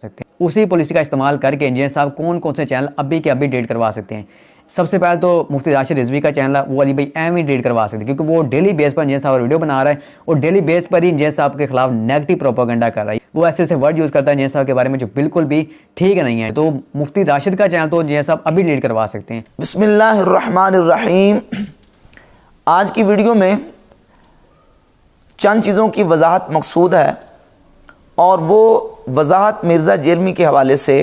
सकते हैं। उसी पॉलिसी का इस्तेमाल करके इंजीनियर साहब कौन कौन से चैनल अभी के अभी डिलीट करवा सकते हैं। सबसे पहले तो मुफ्ती राशिद रिजवी का चैनल है, वो अली भाई एम ही डिलीट करवा सकते हैं, क्योंकि वो डेली बेस पर इंजीनियर साहब वीडियो बना रहा है और डेली बेस पर ही इंजीनियर साहब के खिलाफ नेगेटिव प्रोपेगेंडा कर रहा है। वो ऐसे वर्ड यूज़ करता है इंजीनियर साहब के बारे में जो बिल्कुल भी ठीक नहीं है। तो मुफ्ती राशिद का चैनल तो इंजीनियर साहब अभी डिलीट करवा सकते हैं। बिस्मिल्लाहिर्रहमानिर्रहीम। आज की वीडियो में चंद चीज़ों की वजाहत मकसूद है, और वो वजाहत मिर्ज़ा जेलमी के हवाले से,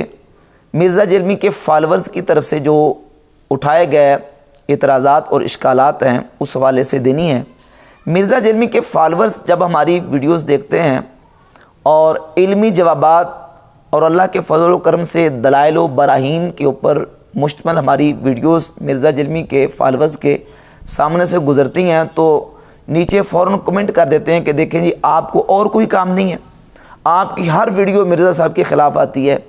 मिर्ज़ा जेलमी के फॉलोअर्स की तरफ से जो उठाए गए इतराज़ात और इश्कालात हैं उस हवाले से देनी है। मिर्ज़ा जेलमी के फॉलोअर्स जब हमारी वीडियोस देखते हैं और इल्मी जवाबात और अल्लाह के फजल व करम से दलाइल व बराहीन के ऊपर मुश्तमल हमारी वीडियोस मिर्ज़ा जेलमी के फॉलोअर्स के सामने से गुज़रती हैं, तो नीचे फ़ौरन कमेंट कर देते हैं कि देखें जी, आपको और कोई काम नहीं है, आपकी हर वीडियो मिर्ज़ा साहब के ख़िलाफ़ आती है,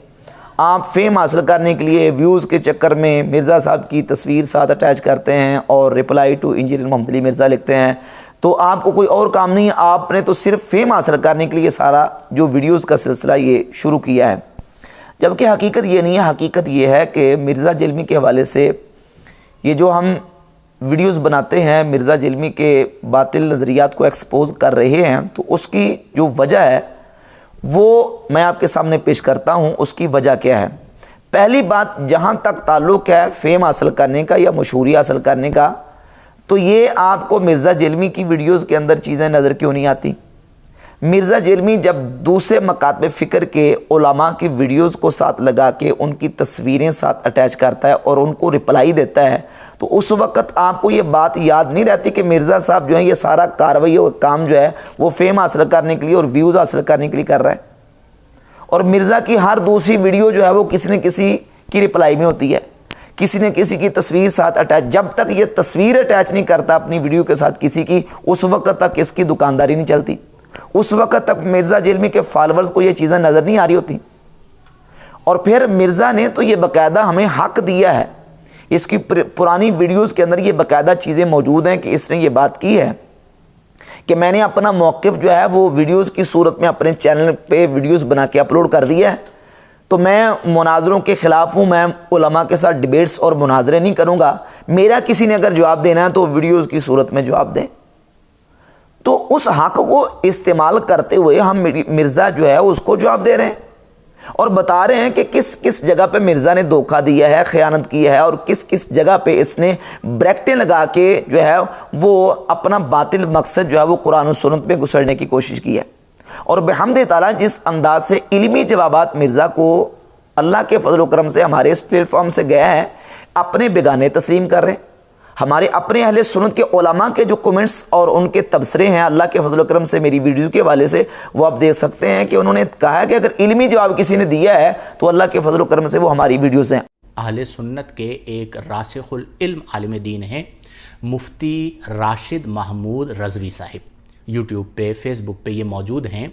आप फेम हासिल करने के लिए व्यूज़ के चक्कर में मिर्ज़ा साहब की तस्वीर साथ अटैच करते हैं और reply to engineer Mohammad Ali Mirza लिखते हैं, तो आपको कोई और काम नहीं है, आपने तो सिर्फ फेम हासिल करने के लिए सारा जो वीडियोज़ का सिलसिला ये शुरू किया है। जबकि हकीकत ये नहीं है। हकीकत ये है कि मिर्ज़ा जेलमी के हवाले से ये जो हम वीडियोज़ बनाते हैं, मिर्ज़ा जेलमी के बातिल नज़रियात को एक्सपोज कर रहे हैं, तो उसकी जो वजह है वो मैं आपके सामने पेश करता हूँ। उसकी वजह क्या है? पहली बात, जहाँ तक ताल्लुक़ है फेम हासिल करने का या मशहूरी हासिल करने का, तो ये आपको मिर्ज़ा जेलमी की वीडियोज़ के अंदर चीज़ें नज़र क्यों नहीं आती? मिर्ज़ा जेलमी जब दूसरे मकातब फ़िक्र के उलमा की वीडियोज़ को साथ लगा के उनकी तस्वीरें साथ अटैच करता है और उनको रिप्लाई देता है, तो उस वक़्त आपको ये बात याद नहीं रहती कि मिर्ज़ा साहब जो है ये सारा कार्रवाई और काम जो है वो फेम हासिल करने के लिए और व्यूज़ हासिल करने के लिए कर रहा है, और मिर्ज़ा की हर दूसरी वीडियो जो है वो किसी न किसी की रिप्लाई में होती है, किसी न किसी की तस्वीर साथ अटैच। जब तक ये तस्वीर अटैच नहीं करता अपनी वीडियो के साथ किसी की, उस वक़्त तक इसकी दुकानदारी नहीं चलती, उस वक़्त तक मिर्ज़ा जेलमी के फॉलोअर्स को ये चीज़ें नज़र नहीं आ रही होती। और फिर मिर्ज़ा ने तो ये बाकायदा हमें हक़ दिया है, इसकी पुरानी वीडियोज़ के अंदर ये बाकायदा चीज़ें मौजूद हैं कि इसने ये बात की है कि मैंने अपना मौक़िफ़ जो है वो वीडियोज़ की सूरत में अपने चैनल पे वीडियोज़ बना के अपलोड कर दिया है। तो मैं मुनाजरों के ख़िलाफ़ हूँ, मैं उलमा के साथ डिबेट्स और मुनाजरे नहीं करूँगा। मेरा किसी ने अगर जवाब देना है तो वीडियोज़ की सूरत में जवाब दें। तो उस हक़ को इस्तेमाल करते हुए हम मिर्ज़ा जो है उसको जवाब दे रहे हैं और बता रहे हैं कि किस किस जगह पे मिर्ज़ा ने धोखा दिया है, ख़यानत की है, और किस किस जगह पे इसने ब्रैकेटें लगा के जो है वो अपना बातिल मकसद जो है वो कुरान और सुन्नत पे घुसड़ने की कोशिश की है। और बिहम्द ताला जिस अंदाज से इल्मी जवाबात मिर्ज़ा को अल्लाह के फजल व करम से हमारे इस प्लेटफॉर्म से गया है, अपने बेगाने तस्लीम कर रहे हैं। हमारे अपने अहले सुन्नत के उलमा के जो कमेंट्स और उनके तबसरे हैं अल्लाह के फजल व करम से मेरी वीडियो के हवाले से, वो आप देख सकते हैं कि उन्होंने कहा है कि अगर इल्मी जवाब किसी ने दिया है तो अल्लाह के फजल व करम से वो हमारी वीडियोज़ हैं। अहले सुन्नत के एक रासिखुल इल्म आलिम दीन हैं मुफ्ती राशिद महमूद रज़वी साहिब, यूट्यूब पे फेसबुक पे ये मौजूद हैं।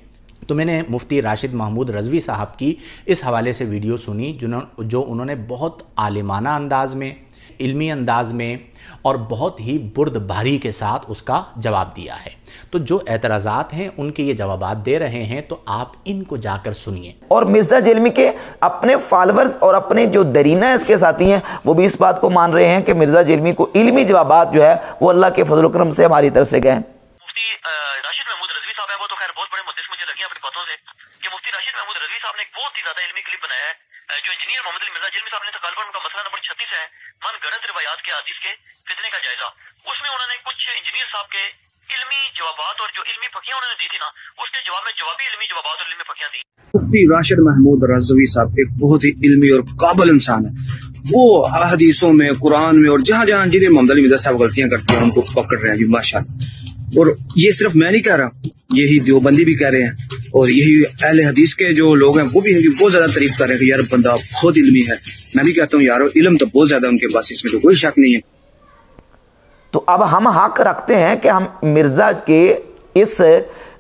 तो मैंने मुफ्ती राशिद महमूद रज़वी साहब की इस हवाले से वीडियो सुनी जो उन्होंने बहुत आलिमाना अंदाज में, इल्मी अंदाज में और बहुत ही बुर्दबारी के साथ उसका जवाब दिया है। तो जो एतराज़ात हैं उनके ये जवाबात दे रहे हैं, तो आप इनको जाकर सुनिए। और मिर्ज़ा जेलमी के अपने फॉलोअर्स और अपने जो दरीना इसके साथी हैं वो भी इस बात को मान रहे हैं कि मिर्ज़ा जेलमी को इल्मी जवाबात जो है वो अल्लाह के फजल करम से हमारी तरफ से गए। मुफ्ती राशिद महमूद रज़वी साहब है, वो तो खैर बहुत बड़े मुद्दे मुझे लगे अपनी बातों से कि मुफ्ती राशिद महमूद रज़वी साहब ने एक बहुत ही ज़्यादा इल्मी क्लिप बनाया है जो इंजीनियर मोहम्मद अली मिर्ज़ा जेलमी साहब ने तकालबा उनका मसला नंबर 36 है, मन गलत रिवायात के हदीस के फितने का जायजा। उसमें उन्होंने कुछ इंजीनियर साहब के इल्मी जवाबात और जो इल्मी फकियां उन्होंने दी थी ना, उसके जवाब में जवाबी इल्मी जवाबात और इल्मी फकियां दी। मुफ्ती राशिद महमूद रज़वी साहब एक बहुत ही इल्मी और काबिल इंसान है। वो हदीसों में, कुरान में और जहाँ जहाँ इंजीनियर मोहम्मद अली मिर्ज़ा साहब गलतियां करते हैं उनको पकड़ रहे हैं जी माशाअल्लाह। और ये सिर्फ मैं नहीं कह रहा, यही देवबंदी भी कह रहे हैं और यही अहले हदीस के जो लोग हैं वो भी इनकी बहुत ज्यादा तारीफ कर रहे हैं कि यार बंदा बहुत इल्मी है। मैं भी कहता हूँ यार इल्म तो बहुत ज्यादा उनके पास, इसमें तो कोई शक नहीं है। तो अब हम हक रखते हैं कि हम मिर्ज़ा के इस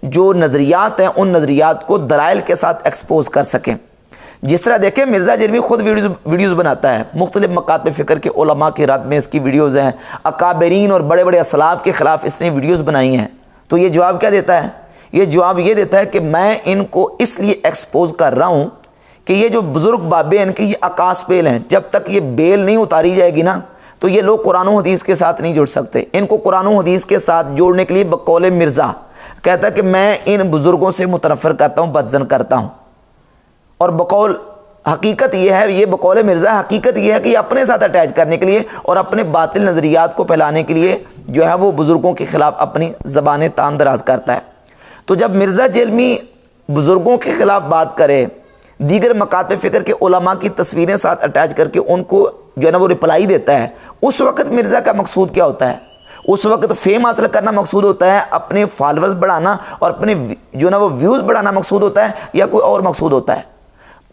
जो नज़रियात हैं उन नज़रियात को दलाइल के साथ एक्सपोज कर सकें। जिस तरह देखें मिर्ज़ा जेलमी खुद वीडियोज़ बनाता है, मुख्तलिफ मकातब फ़िक्र के उलमा के रद में इसकी वीडियोज़ हैं, अकाबरीन और बड़े बड़े असलाफ़ के ख़िलाफ़ इसने वीडियोज़ बनाई हैं। तो ये जवाब क्या देता है? ये जवाब ये देता है कि मैं इनको इसलिए एक्सपोज कर रहा हूँ کہ یہ جو بزرگ بابے ہیں ان کی یہ عکاس بیل ہیں، جب تک یہ بیل نہیں اتاری جائے گی نا تو یہ لوگ قرآن و حدیث کے ساتھ نہیں جڑ سکتے۔ ان کو قرآن و حدیث کے ساتھ جوڑنے کے لیے بقول مرزا کہتا ہے کہ میں ان بزرگوں سے متنفر کرتا ہوں، بدظن کرتا ہوں، اور بقول حقیقت یہ ہے، یہ بقول مرزا حقیقت یہ ہے کہ یہ اپنے ساتھ اٹیچ کرنے کے لیے اور اپنے باطل نظریات کو پھیلانے کے لیے جو ہے وہ بزرگوں کے خلاف اپنی زبانیں تان دراز کرتا ہے۔ تو جب مرزا جیلمی بزرگوں کے خلاف بات کرے، دیگر مکاتب فکر کے علماء کی تصویریں ساتھ اٹیچ کر کے ان کو جو ہے نا وہ رپلائی دیتا ہے، اس وقت مرزا کا مقصود کیا ہوتا ہے؟ اس وقت فیم حاصل کرنا مقصود ہوتا ہے، اپنے فالورز بڑھانا اور اپنے جو ہے نا وہ ویوز بڑھانا مقصود ہوتا ہے، یا کوئی اور مقصود ہوتا ہے؟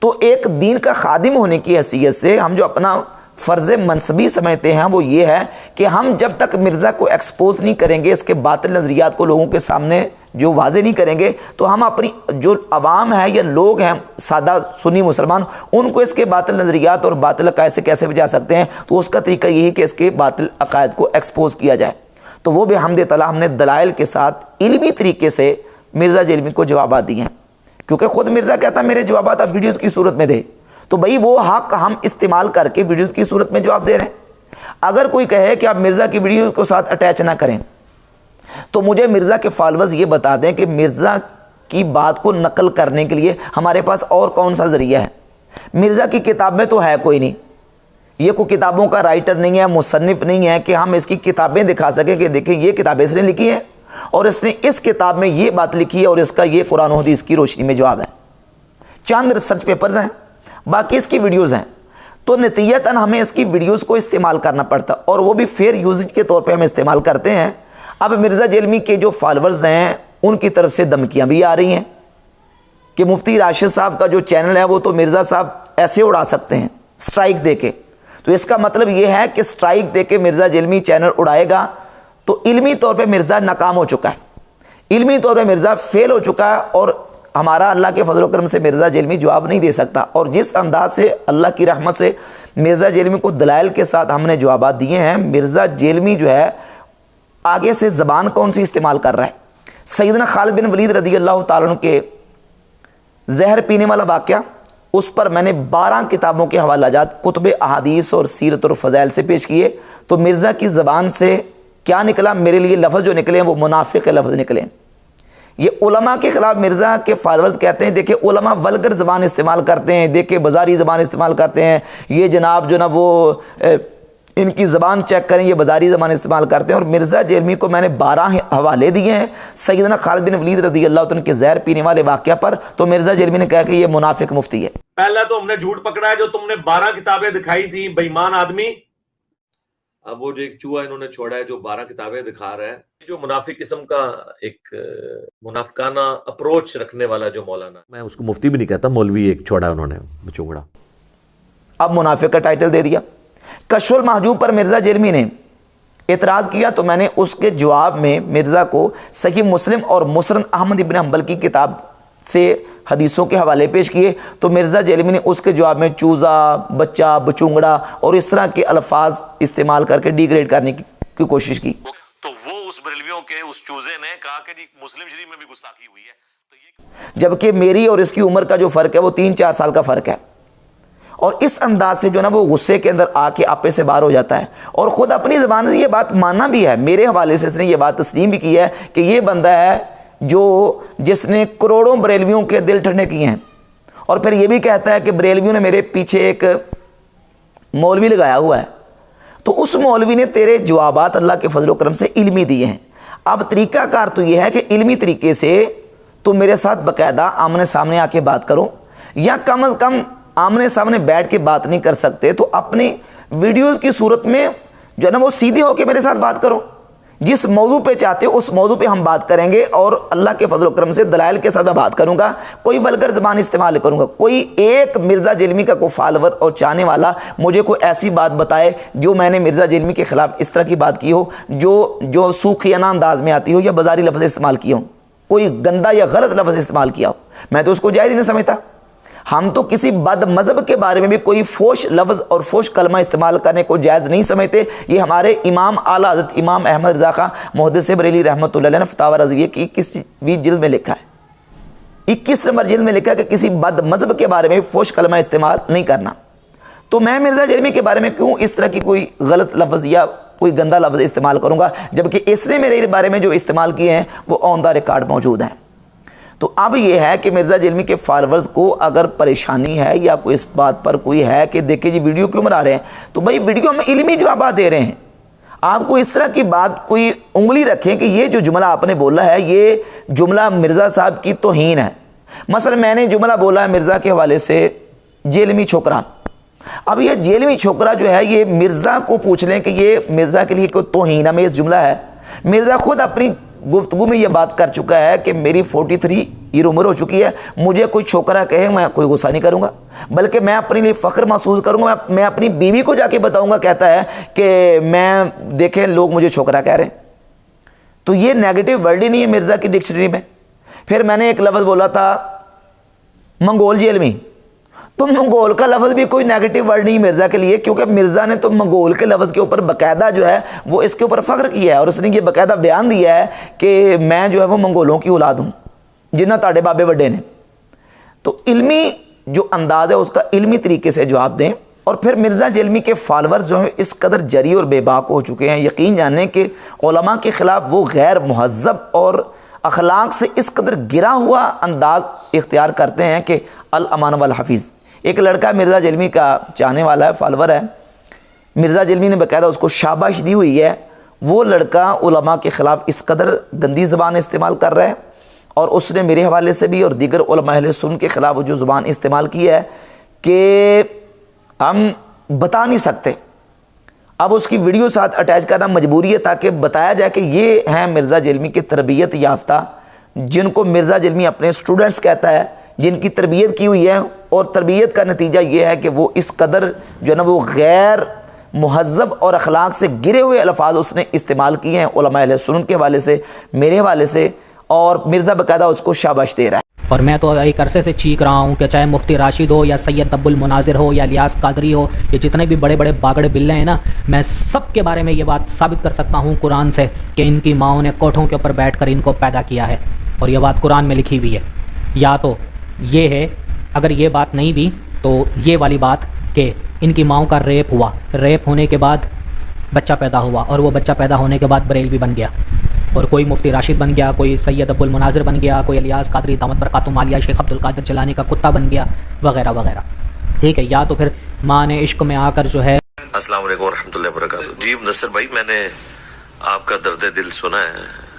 تو ایک دین کا خادم ہونے کی حیثیت سے ہم جو اپنا فرض منصبی سمجھتے ہیں وہ یہ ہے کہ ہم جب تک مرزا کو ایکسپوز نہیں کریں گے، اس کے باطل نظریات کو لوگوں کے سامنے جو واضح نہیں کریں گے، تو ہم اپنی جو عوام ہے یا لوگ ہیں سادہ سنی مسلمان، ان کو اس کے باطل نظریات اور باطل عقائد سے کیسے بچا سکتے ہیں؟ تو اس کا طریقہ یہی کہ اس کے باطل عقائد کو ایکسپوز کیا جائے۔ تو وہ بحمد تعالیٰ ہم نے دلائل کے ساتھ علمی طریقے سے مرزا جیلمی کو جوابات دیے ہیں، کیونکہ خود مرزا کہتا ہے میرے جوابات آپ ویڈیوز کی صورت میں دے، تو بھئی وہ حق ہم استعمال کر کے ویڈیوز کی صورت میں جواب دے رہے ہیں۔ اگر کوئی کہے کہ آپ مرزا کی ویڈیوز کو ساتھ اٹیچ نہ کریں تو مجھے مرزا کے فالورز یہ بتا دیں کہ مرزا کی بات کو نقل کرنے کے لیے ہمارے پاس اور کون سا ذریعہ ہے؟ مرزا کی کتاب میں تو ہے کوئی نہیں، یہ کوئی کتابوں کا رائٹر نہیں ہے، مصنف نہیں ہے کہ ہم اس کی کتابیں دکھا سکیں کہ دیکھیں یہ کتابیں اس نے لکھی ہیں اور اس نے اس کتاب میں یہ بات لکھی ہے اور اس کا یہ قرآن و حدیث کی روشنی میں جواب ہے۔ چند ریسرچ پیپرز ہیں، باقی اس کی ویڈیوز ہیں، تو نتیجتاً ہمیں اس کی ویڈیوز کو استعمال کرنا پڑتا اور وہ بھی فیئر یوزج کے طور پہ ہم استعمال کرتے ہیں۔ اب مرزا جیلمی کے جو فالورز ہیں ان کی طرف سے دھمکیاں بھی آ رہی ہیں کہ مفتی راشد صاحب کا جو چینل ہے وہ تو مرزا صاحب ایسے اڑا سکتے ہیں سٹرائک دے کے، تو اس کا مطلب یہ ہے کہ سٹرائک دے کے مرزا جیلمی چینل اڑائے گا تو علمی طور پہ مرزا ناکام ہو چکا ہے، علمی طور پہ مرزا فیل ہو چکا ہے، اور ہمارا اللہ کے فضل و کرم سے مرزا جیلمی جواب نہیں دے سکتا۔ اور جس انداز سے اللہ کی رحمت سے مرزا جیلمی کو دلائل کے ساتھ ہم نے جوابات دیے ہیں، مرزا جیلمی جو ہے آگے سے زبان کون سی استعمال کر رہا ہے؟ سیدنا خالد بن ولید رضی اللہ تعالیٰ عنہ کے زہر پینے والا واقعہ، اس پر میں نے 12 کتابوں کے حوالہ جات کتب احادیث اور سیرت اور فضائل سے پیش کیے، تو مرزا کی زبان سے کیا نکلا؟ میرے لیے لفظ جو نکلے ہیں وہ منافق لفظ نکلے ہیں۔ یہ علماء کے خلاف مرزا کے فالورز کہتے ہیں دیکھیں علماء ولگر زبان استعمال کرتے ہیں، دیکھیں بازاری زبان استعمال کرتے ہیں، یہ جناب جو نا وہ ان کی زبان چیک کریں، یہ بازاری زبان استعمال کرتے ہیں۔ اور مرزا جیلمی کو میں نے 12 حوالے دیے ہیں سیدنا خالد بن ولید رضی اللہ عنہ کے زہر پینے والے واقعہ پر، تو مرزا جیلمی نے کہا کہ یہ منافق مفتی ہے۔ پہلا تو ہم نے جھوٹ پکڑا ہے جو تم نے 12 کتابیں دکھائی تھی، بے ایمان آدمی۔ اب وہ جو ایک چوہا انہوں نے چھوڑا ہے جو 12 کتابیں دکھا رہا ہے، جو منافق قسم کا ایک منافقانہ اپروچ رکھنے والا جو مولانا، میں اس کو مفتی بھی نہیں کہتا، مولوی ایک چھوڑا انہوں نے چونگڑا، اب منافق کا ٹائٹل دے دیا۔ کشف المحجوب پر مرزا جیلمی نے اعتراض کیا تو میں نے اس کے جواب میں مرزا کو صحیح مسلم اور مسند احمد ابن حنبل کی کتاب سے حدیثوں کے حوالے پیش کیے، تو مرزا جیلمی نے اس کے جواب میں چوزا، بچہ، بچونگڑا اور اس طرح کے الفاظ استعمال کر کے ڈیگریڈ کرنے کی کوشش کی۔ تو وہ اس بریلویوں کے اس چوزے نے کہا کہ جی مسلم شریف میں بھی گستاخی ہوئی ہے، تو یہ جبکہ میری اور اس کی عمر کا جو فرق ہے وہ 3-4 سال کا فرق ہے، اور اس انداز سے جو نا وہ غصے کے اندر آ کے آپے سے باہر ہو جاتا ہے، اور خود اپنی زبان سے یہ بات ماننا بھی ہے، میرے حوالے سے اس نے یہ بات تسلیم بھی کی ہے کہ یہ بندہ ہے جس نے کروڑوں بریلویوں کے دل ٹھنڈے کیے ہیں، اور پھر یہ بھی کہتا ہے کہ بریلویوں نے میرے پیچھے ایک مولوی لگایا ہوا ہے، تو اس مولوی نے تیرے جوابات اللہ کے فضل و کرم سے علمی دیے ہیں۔ اب طریقہ کار تو یہ ہے کہ علمی طریقے سے تو میرے ساتھ باقاعدہ آمنے سامنے آ کے بات کرو، یا کم از کم آمنے سامنے بیٹھ کے بات نہیں کر سکتے تو اپنی ویڈیوز کی صورت میں جو ہے نا وہ سیدھے ہو کے میرے ساتھ بات کرو، جس موضوع پہ چاہتے ہو اس موضوع پہ ہم بات کریں گے، اور اللہ کے فضل و کرم سے دلائل کے ساتھ بات کروں گا، کوئی ولگر زبان استعمال کروں گا۔ کوئی ایک مرزا جیلمی کا کوئی فالور اور چاہنے والا مجھے کوئی ایسی بات بتائے جو میں نے مرزا جیلمی کے خلاف اس طرح کی بات کی ہو جو سوکھیانہ انداز میں آتی ہو یا بازاری لفظ استعمال کیا ہو، کوئی گندا یا غلط لفظ استعمال کیا ہو، میں تو اس کو جائز نہیں سمجھتا۔ ہم تو کسی بد مذہب کے بارے میں بھی کوئی فوش لفظ اور فوش کلمہ استعمال کرنے کو جائز نہیں سمجھتے۔ یہ ہمارے امام اعلیٰ حضرت امام احمد رضا خان محدث بریلی رحمۃ اللہ علیہ نے فتاوی رضویہ کی کسی بھی جلد میں لکھا ہے۔ 21 नंबर जिल्द में लिखा है कि किसी बद मजहब के बारे में फोश कलमा इस्तेमाल नहीं करना। तो मैं मिर्ज़ा जेलमी के बारे में क्यों इस तरह की कोई गलत लफ्ज़ या कोई गंदा लफ्ज़ इस्तेमाल करूँगा, जबकि इसने मेरे बारे में जो इस्तेमाल किए हैं वो ऑन द रिकॉर्ड मौजूद हैं। तो अब ये है कि मिर्ज़ा जेलमी के फॉलोअर्स को अगर परेशानी है या कोई इस बात पर कोई है कि देखिए जी वीडियो क्यों बना रहे हैं, तो भाई वीडियो में इल्मी जवाब दे रहे हैं। आपको इस तरह की बात कोई उंगली रखें कि ये जो जुमला आपने बोला है ये जुमला मिर्ज़ा साहब की तौहीन है। मसलन मैंने जुमला बोला है मिर्ज़ा के हवाले से जेलमी छोकरा, अब ये जेलमी छोकरा जो है ये मिर्ज़ा को पूछ लें कि ये मिर्ज़ा के लिए कोई तौहीन आमेज़ जुमला है। मिर्ज़ा खुद अपनी गुफ्तगू में ये बात कर चुका है कि मेरी 43 ईयर उम्र हो चुकी है, मुझे कोई छोकरा कहे मैं कोई गुस्सा नहीं करूँगा, बल्कि मैं अपने लिए फ़ख्र महसूस करूँगा। मैं अपनी बीवी को जाके बताऊँगा, कहता है कि मैं देखें लोग मुझे छोकरा कह रहे हैं। तो ये नेगेटिव वर्ड ही नहीं है मिर्ज़ा की डिक्शनरी में। फिर मैंने एक लफ्ज़ बोला था मंगोल जेलमी, तो मंगोल का लफ्ज़ भी कोई नेगेटिव वर्ड नहीं मिर्ज़ा के लिए, क्योंकि मिर्ज़ा ने तो मंगोल के लफ्ज़ के ऊपर बाकायदा जो है वो इसके ऊपर फ़ख्र किया है और उसने ये बाकायदा बयान दिया है कि मैं जो है वो मंगोलों की औलाद हूँ जिन्ना ताड़े बाबे बड़े ने। तो इल्मी जो अंदाज़ है उसका इल्मी तरीके से जवाब दें। और फिर मिर्ज़ा जेलमी के फॉलोअर्स जो हैं इस कदर जरी और बेबाक हो चुके हैं, यकीन जाने कि उलमा के ख़िलाफ़ वो गैर मुहज़्ज़ब और अखलाक से इस कदर गिरा हुआ अंदाज़ इख्तियार करते हैं कि अल अमान वल हफ़ीज़। एक लड़का मिर्ज़ा जेलमी का चाहने वाला है, फॉलोवर है, मिर्ज़ा जेलमी ने बाकायदा उसको शाबाश दी हुई है। वो लड़का उलमा के ख़िलाफ़ इस कदर गंदी ज़बान इस्तेमाल कर रहा है और उसने मेरे हवाले से भी और दीगर उलमा अहले सुन्नत के ख़िलाफ़ जो ज़ुबान इस्तेमाल की है कि हम बता नहीं सकते। अब उसकी वीडियो साथ अटैच करना मजबूरी है ताकि बताया जाए कि ये हैं मिर्ज़ा जेलमी की तरबियत याफ्ता, जिनको मिर्ज़ा जेलमी अपने स्टूडेंट्स कहता है, जिनकी तरबियत की हुई है। और तरबियत का नतीजा ये है कि वो इस कदर जो है ना वो गैर मुहज़्ज़ब और अखलाक से गिरे हुए अल्फाज उसने इस्तेमाल किए हैं उलमा अहले सुन्नत के हवाले से, मेरे हवाले से, और मिर्ज़ा बाकायदा उसको शाबाश दे रहा है। और मैं तो एक अरसे से चीख रहा हूँ कि चाहे मुफ्ती राशिद हो या सैयद अब्दुल मुनाजिर हो या इलियास कादरी हो, ये जितने भी बड़े बड़े बागड़े बिल्ले हैं ना, मैं सब के बारे में ये बात साबित कर सकता हूँ कुरान से कि इनकी माँओं ने कोठों के ऊपर बैठ कर इनको पैदा किया है और ये बात कुरान में लिखी हुई है। या तो ये है, अगर ये बात नहीं भी तो ये वाली बात कि इनकी माँओं का रेप हुआ, रेप होने के बाद बच्चा पैदा हुआ और वो बच्चा पैदा होने के बाद बरेलवी बन गया और कोई मुफ्ती राशिद बन गया, कोई सैयद अब्दुल मुनाजिर बन गया, कोई इलियास कादरी दामत बरकातुहू आलिया शेख अब्दुल कादिर जिलानी का कुत्ता बन गया, वगैरह वगैरह। ठीक है, या तो फिर माँ ने इश्क में आकर जो है। अस्सलाम वालेकुम रहमतुल्लाहि व बरकातहू। जी मुदस्सिर भाई, मैंने आपका दर्द दिल सुना है।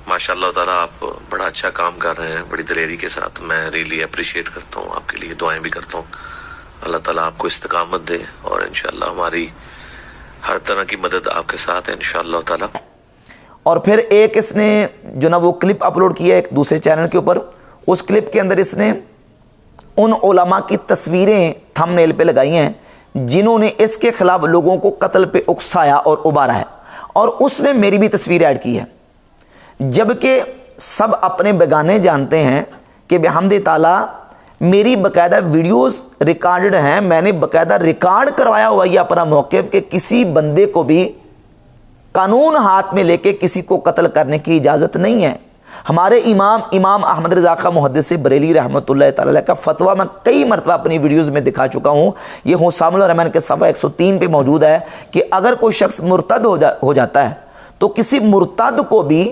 माशाअल्लाह ताला आप बड़ा अच्छा काम कर रहे हैं, बड़ी दिलेरी के साथ। मैं रियली अप्रिशिएट करता हूँ, आपके लिए दुआएं भी करता हूँ। अल्लाह ताला आपको इस्तिकामत दे और इंशाअल्लाह हमारी हर तरह की मदद आपके साथ है इंशाअल्लाह ताला। और फिर एक इसने जो ना वो क्लिप अपलोड किया एक दूसरे चैनल के ऊपर, उस क्लिप के अंदर इसने उन उलमा की तस्वीरें थंबनेल पे लगाई हैं जिन्होंने इसके ख़िलाफ़ लोगों को कत्ल पे उकसाया और उबारा है, और उसमें मेरी भी तस्वीर ऐड की है। जबकि सब अपने बेगाने जानते हैं कि बिहम्दि ताला मेरी बाकायदा वीडियोस रिकॉर्डेड हैं, मैंने बाकायदा रिकॉर्ड करवाया हुआ ये अपना मौक़िफ़ कि किसी बंदे को भी कानून हाथ में लेके किसी को कत्ल करने की इजाज़त नहीं है। हमारे इमाम अहमद रज़ा खां मुहद्दिस बरेली रहमतुल्लाह तआला अलैह का फतवा मैं कई मरतबा अपनी वीडियोस में दिखा चुका हूँ। ये हुसामुल रहमान के सफ़ा 103 पे मौजूद है कि अगर कोई शख्स मुर्तद हो जाता है तो किसी मुर्तद को भी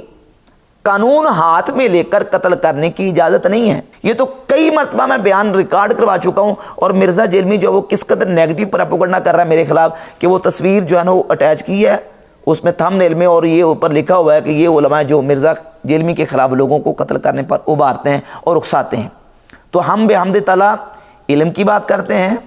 कानून हाथ में लेकर कत्ल करने की इजाज़त नहीं है। ये तो कई मरतबा मैं बयान रिकॉर्ड करवा चुका हूँ। और मिर्ज़ा जेलमी जो वो किस कदर नेगेटिव प्रोपेगेंडा कर रहा है मेरे खिलाफ कि वो तस्वीर जो है ना वो अटैच की है उसमें थंबनेल में, और ये ऊपर लिखा हुआ है कि ये उलमा जो मिर्ज़ा जेलमी के ख़िलाफ़ लोगों को कत्ल करने पर उबारते हैं और उकसाते हैं। तो हम बिहम्दि ताला इल्म की बात करते हैं।